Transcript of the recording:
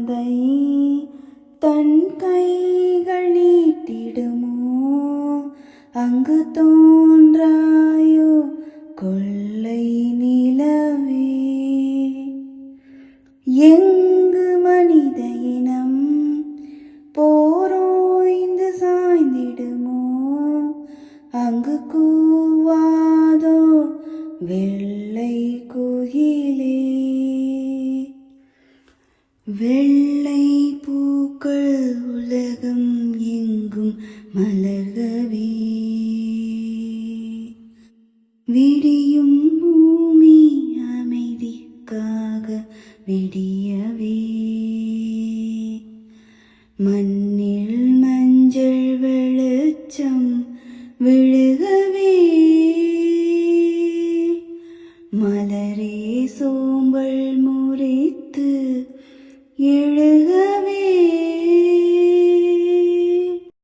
தந்தை தன் கைகள் நீட்டிடுமோ அங்கு தோன்றாயோ கொள்ளை நிலவே. எங்கு மனித இனம் போரோய்ந்து சாய்ந்திடுமோ அங்கு கூவாதோ வெள்ளை குயிலே. வெள்ளை பூக்கள் உலகம் எங்கும் மலர்கவே விடியும் பூமி அமைதிக்காக விடியவே. மண்ணில் மஞ்சள் வெளிச்சம் விழுகவே மலரே சோம்பல் முறித்து எழுக